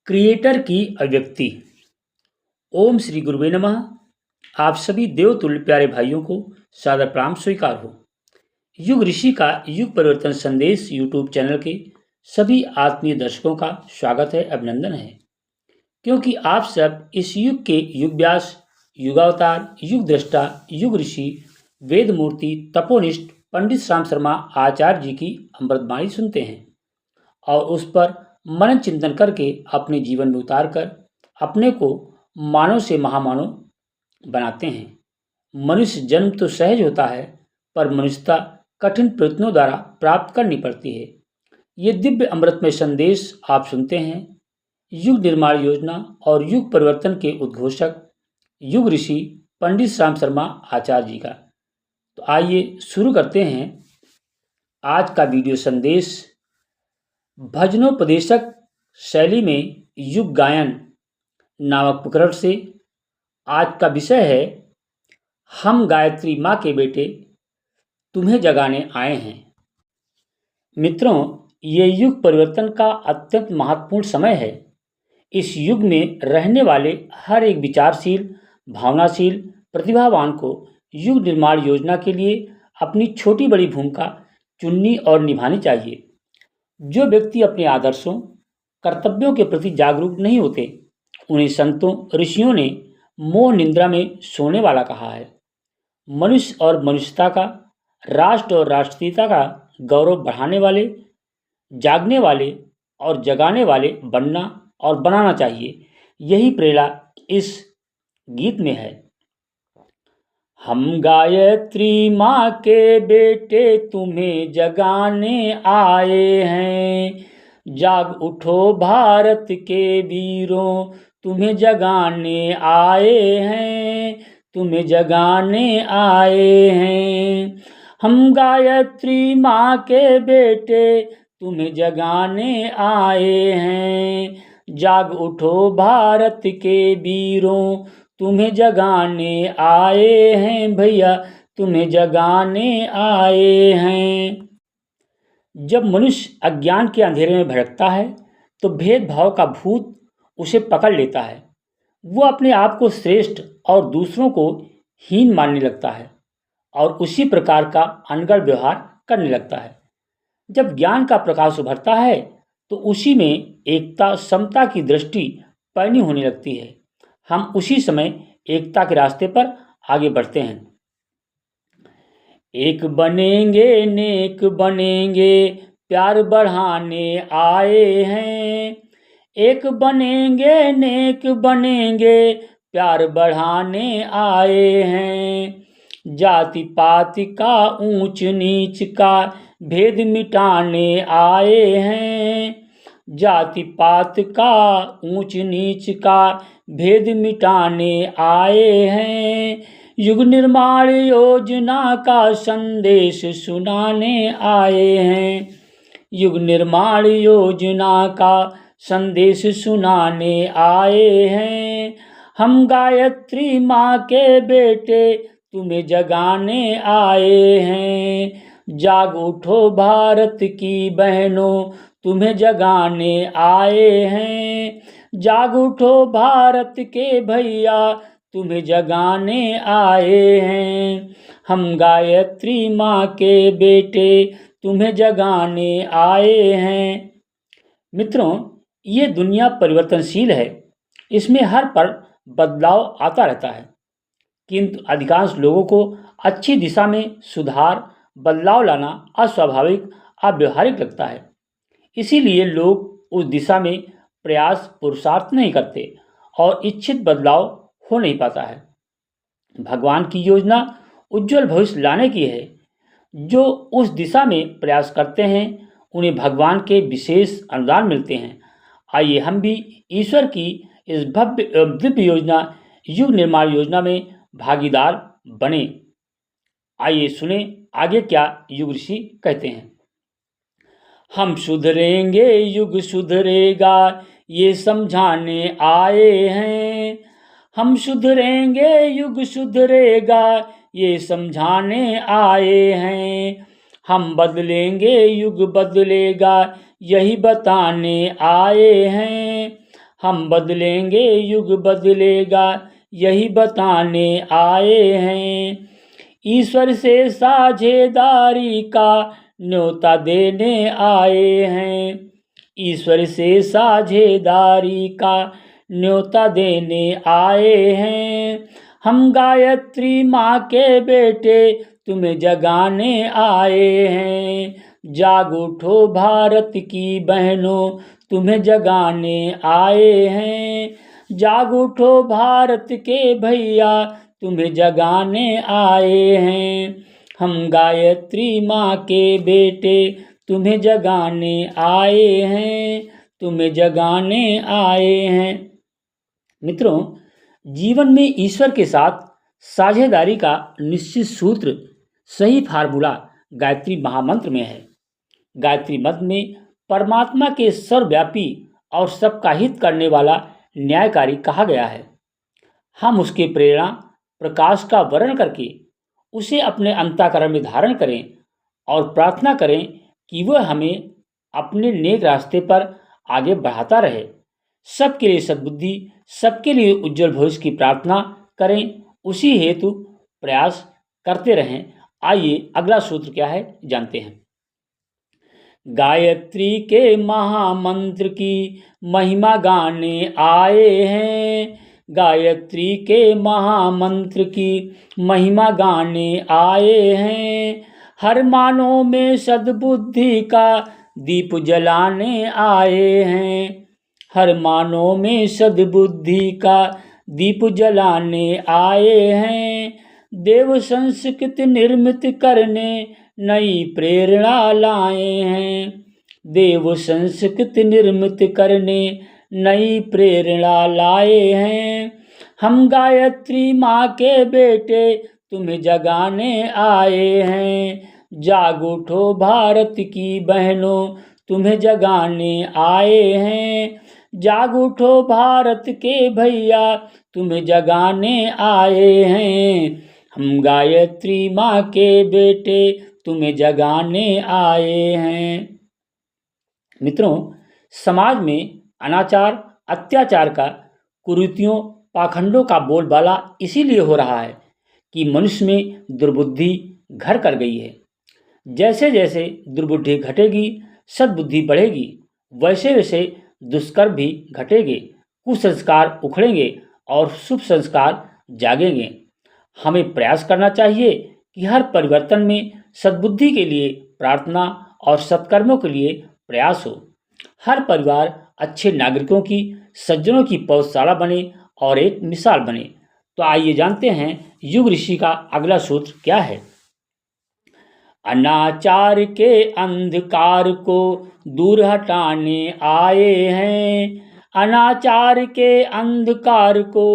Creator की अभिव्यक्ति। ओम श्री गुरुवे नमः। आप सभी देवतुल्य प्यारे भाइयों को सादर प्रणाम स्वीकार हो। युग ऋषि का युग परिवर्तन संदेश यूट्यूब चैनल के सभी आत्मीय दर्शकों का स्वागत है, अभिनंदन है, क्योंकि आप सब इस युग के युग व्यास, युगावतार, युग दृष्टा, युग ऋषि, वेद मूर्ति, तपोनिष्ठ पंडित राम शर्मा आचार्य जी की अमृतवाणी सुनते हैं और उस पर मनन चिंतन करके अपने जीवन में उतार कर अपने को मानव से महामानव बनाते हैं। मनुष्य जन्म तो सहज होता है, पर मनुष्यता कठिन प्रयत्नों द्वारा प्राप्त करनी पड़ती है। ये दिव्य अमृतमय संदेश आप सुनते हैं युग निर्माण योजना और युग परिवर्तन के उद्घोषक युग ऋषि पंडित राम शर्मा आचार्य जी का। तो आइए शुरू करते हैं आज का वीडियो संदेश। भजनोपदेशक शैली में युग गायन नामक प्रकरण से आज का विषय है, हम गायत्री माँ के बेटे तुम्हें जगाने आए हैं। मित्रों, ये युग परिवर्तन का अत्यंत महत्वपूर्ण समय है। इस युग में रहने वाले हर एक विचारशील, भावनाशील, प्रतिभावान को युग निर्माण योजना के लिए अपनी छोटी बड़ी भूमिका चुननी और निभानी चाहिए। जो व्यक्ति अपने आदर्शों, कर्तव्यों के प्रति जागरूक नहीं होते, उन्हें संतों, ऋषियों ने मोह निद्रा में सोने वाला कहा है। मनुष्य और मनुष्यता का, राष्ट्र और राष्ट्रीयता का गौरव बढ़ाने वाले, जागने वाले और जगाने वाले बनना और बनाना चाहिए। यही प्रेरणा इस गीत में है। हम गायत्री माँ के बेटे तुम्हें जगाने आए हैं। जाग उठो भारत के वीरों, तुम्हें जगाने आए हैं, तुम्हें जगाने आए हैं। हम गायत्री माँ के बेटे तुम्हें जगाने आए हैं। जाग उठो भारत के वीरों, तुम्हें जगाने आए हैं भैया, तुम्हें जगाने आए हैं। जब मनुष्य अज्ञान के अंधेरे में भटकता है तो भेदभाव का भूत उसे पकड़ लेता है। वो अपने आप को श्रेष्ठ और दूसरों को हीन मानने लगता है और उसी प्रकार का अनगढ़ व्यवहार करने लगता है। जब ज्ञान का प्रकाश उभरता है तो उसी में एकता, समता की दृष्टि पैनी होने लगती है। हम उसी समय एकता के रास्ते पर आगे बढ़ते हैं। एक बनेंगे नेक बनेंगे, प्यार बढ़ाने आए हैं। एक बनेंगे नेक बनेंगे, प्यार बढ़ाने आए हैं। जाति पाति का, ऊंच नीच का भेद मिटाने आए हैं। जाति पात का, ऊंच नीच का भेद मिटाने आए हैं। युग निर्माण योजना का संदेश सुनाने आए हैं। युग निर्माण योजना का संदेश सुनाने आए हैं। हम गायत्री माँ के बेटे तुम्हें जगाने आए हैं। जाग उठो भारत की बहनों, तुम्हें जगाने आए हैं। जाग उठो भारत के भैया, तुम्हें जगाने आए हैं। हम गायत्री माँ के बेटे तुम्हें जगाने आए हैं। मित्रों, ये दुनिया परिवर्तनशील है। इसमें हर पल बदलाव आता रहता है, किंतु अधिकांश लोगों को अच्छी दिशा में सुधार, बदलाव लाना अस्वाभाविक, अव्यवहारिक लगता है। इसीलिए लोग उस दिशा में प्रयास, पुरुषार्थ नहीं करते और इच्छित बदलाव हो नहीं पाता है। भगवान की योजना उज्जवल भविष्य लाने की है। जो उस दिशा में प्रयास करते हैं उन्हें भगवान के विशेष अनुदान मिलते हैं। आइए हम भी ईश्वर की इस भव्य एवं दिव्य योजना, युग निर्माण योजना में भागीदार बने। आइए सुने आगे क्या युग ऋषि कहते हैं। हम सुधरेंगे, युग सुधरेगा, ये समझाने आए हैं। हम सुधरेंगे, युग सुधरेगा, ये समझाने आए हैं। हम बदलेंगे, युग बदलेगा, यही बताने आए हैं। हम बदलेंगे युग बदलेगा, यही बताने आए हैं। ईश्वर से साझेदारी का न्योता देने आए हैं। ईश्वर से साझेदारी का न्योता देने आए हैं। हम गायत्री माँ के बेटे तुम्हें जगाने आए हैं। जाग उठो भारत की बहनों, तुम्हें जगाने आए हैं। जाग उठो भारत के भैया, तुम्हें जगाने आए हैं। हम गायत्री माँ के बेटे तुम्हें जगाने आए हैं, तुम्हें जगाने आए हैं। मित्रों, जीवन में ईश्वर के साथ साझेदारी का निश्चित सूत्र, सही फार्मूला गायत्री महामंत्र में है। गायत्री मंत्र में परमात्मा के सर्वव्यापी और सबका हित करने वाला न्यायकारी कहा गया है। हम उसके प्रेरणा प्रकाश का वर्णन करके उसे अपने अंतःकरण में धारण करें और प्रार्थना करें कि वह हमें अपने नेक रास्ते पर आगे बढ़ाता रहे। सबके लिए सद्बुद्धि, सबके लिए उज्जवल भविष्य की प्रार्थना करें, उसी हेतु प्रयास करते रहें। आइए अगला सूत्र क्या है जानते हैं। गायत्री के महामंत्र की महिमा गाने आए हैं। गायत्री के महामंत्र की महिमा गाने आए हैं। हर मानव में सद्बुद्धि का दीप जलाने आए हैं। हर मानव में सद्बुद्धि का दीप जलाने आए हैं। देव संस्कृति निर्मित करने नई प्रेरणा लाए हैं। देव संस्कृति निर्मित करने नई प्रेरणा लाए हैं। हम गायत्री माँ के बेटे तुम्हें जगाने आए हैं। जाग उठो भारत की बहनों, तुम्हें जगाने आए हैं। जाग उठो भारत के भैया, तुम्हें जगाने आए हैं। हम गायत्री माँ के बेटे तुम्हें जगाने आए हैं। मित्रों, समाज में अनाचार, अत्याचार का, कुरीतियों, पाखंडों का बोलबाला इसीलिए हो रहा है कि मनुष्य में दुर्बुद्धि घर कर गई है। जैसे जैसे दुर्बुद्धि घटेगी, सद्बुद्धि बढ़ेगी, वैसे वैसे दुष्कर्म भी घटेंगे, कुसंस्कार उखड़ेंगे और शुभ संस्कार जागेंगे। हमें प्रयास करना चाहिए कि हर परिवर्तन में सद्बुद्धि के लिए प्रार्थना और सत्कर्मों के लिए प्रयास हो। हर परिवार अच्छे नागरिकों की, सज्जनों की पौधशाला बने और एक मिसाल बने। तो आइए जानते हैं युग ऋषि का अगला सूत्र क्या है। अनाचार के अंधकार को दूर हटाने आए हैं। अनाचार के अंधकार को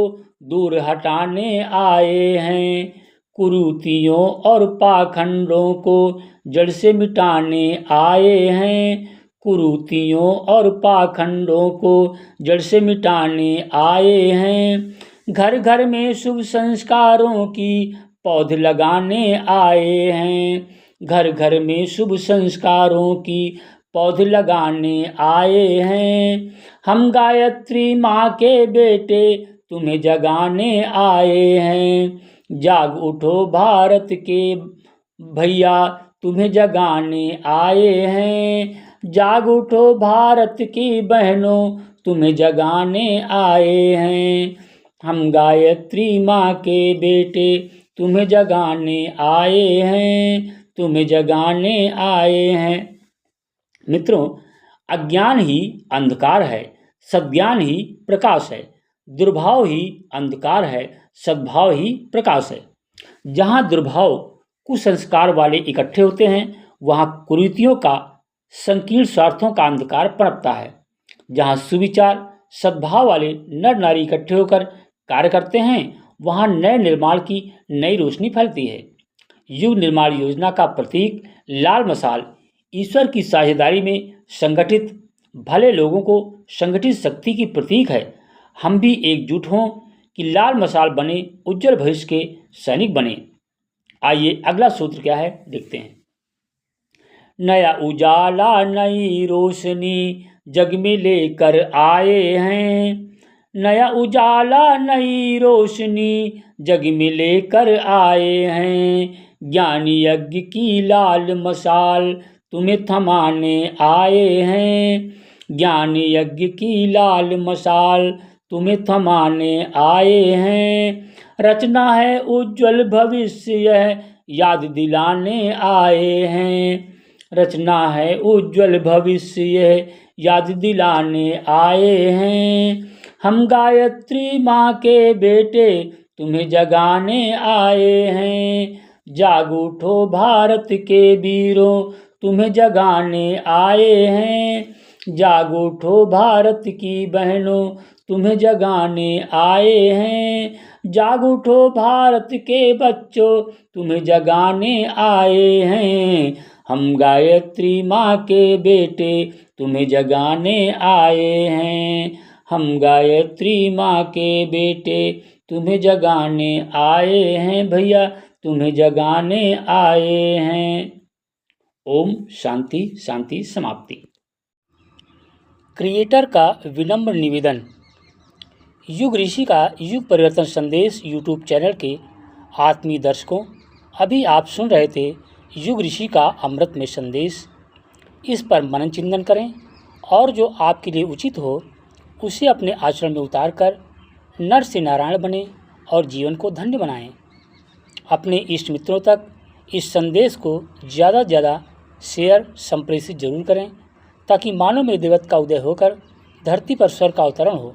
दूर हटाने आए हैं। कुरीतियों और पाखंडों को जड़ से मिटाने आए हैं। कुरीतियों और पाखंडों को जड़ से मिटाने आए हैं। घर घर में शुभ संस्कारों की पौध लगाने आए हैं। घर घर में शुभ संस्कारों की पौध लगाने आए हैं। हम गायत्री माँ के बेटे तुम्हें जगाने आए हैं। जाग उठो भारत के भैया, तुम्हें जगाने आए हैं। जाग उठो भारत की बहनों, तुम्हें जगाने आए हैं। हम गायत्री माँ के बेटे तुम्हें जगाने आए हैं, तुम्हें जगाने आए हैं। मित्रों, अज्ञान ही अंधकार है, सद्ज्ञान ही प्रकाश है। दुर्भाव ही अंधकार है, सद्भाव ही प्रकाश है। जहाँ दुर्भाव, कुसंस्कार वाले इकट्ठे होते हैं, वहाँ कुरीतियों का, संकीर्ण स्वार्थों का अंधकार पनपता है। जहाँ सुविचार, सद्भाव वाले नर नारी इकट्ठे होकर कार्य करते हैं, वहाँ नए निर्माण की नई रोशनी फैलती है। युग निर्माण योजना का प्रतीक लाल मशाल ईश्वर की साझेदारी में संगठित भले लोगों को संगठित शक्ति की प्रतीक है। हम भी एकजुट हों कि लाल मशाल बने, उज्जवल भविष्य के सैनिक बने। आइए अगला सूत्र क्या है देखते हैं। नया उजाला, नई रोशनी जग में लेकर आए हैं। नया उजाला नई रोशनी जग में लेकर आए हैं। ज्ञान यज्ञ की लाल मशाल तुम्हें थमाने आए हैं। ज्ञान यज्ञ की लाल मशाल तुम्हें थमाने आए हैं। रचना है उज्जवल भविष्य यह याद दिलाने आए हैं। रचना है उज्जवल भविष्य यह याद दिलाने आए हैं। हम गायत्री माँ के बेटे तुम्हें जगाने आए हैं। जाग उठो भारत के वीरों तुम्हें जगाने आए हैं। जाग उठो भारत की बहनों तुम्हें जगाने आए हैं। जाग उठो भारत के बच्चों तुम्हें जगाने आए हैं। हम गायत्री माँ के बेटे तुम्हें जगाने आए हैं। हम गायत्री माँ के बेटे तुम्हें जगाने आए हैं भैया, तुम्हें जगाने आए हैं। ओम शांति शांति समाप्ति। क्रिएटर का विनम्र निवेदन। युग ऋषि का युग परिवर्तन संदेश यूट्यूब चैनल के आत्मीय दर्शकों, अभी आप सुन रहे थे युग ऋषि का अमृत में संदेश। इस पर मनन चिंतन करें और जो आपके लिए उचित हो उसे अपने आचरण में उतार कर नर से नारायण बने और जीवन को धन्य बनाएं। अपने इष्ट मित्रों तक इस संदेश को ज़्यादा से ज़्यादा शेयर संप्रेषित जरूर करें ताकि मानव में देवत्व का उदय होकर धरती पर स्वर्ग का अवतरण हो।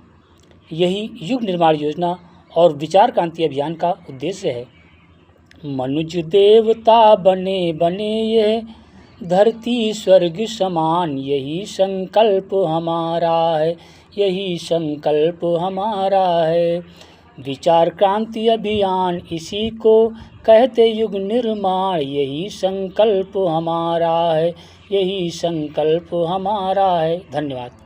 यही युग निर्माण योजना और विचार क्रांति अभियान का उद्देश्य है। मनुष्य देवता बने बने यह धरती स्वर्ग समान, यही संकल्प हमारा है, यही संकल्प हमारा है। विचार क्रांति अभियान इसी को कहते युग निर्माण, यही संकल्प हमारा है, यही संकल्प हमारा है। धन्यवाद।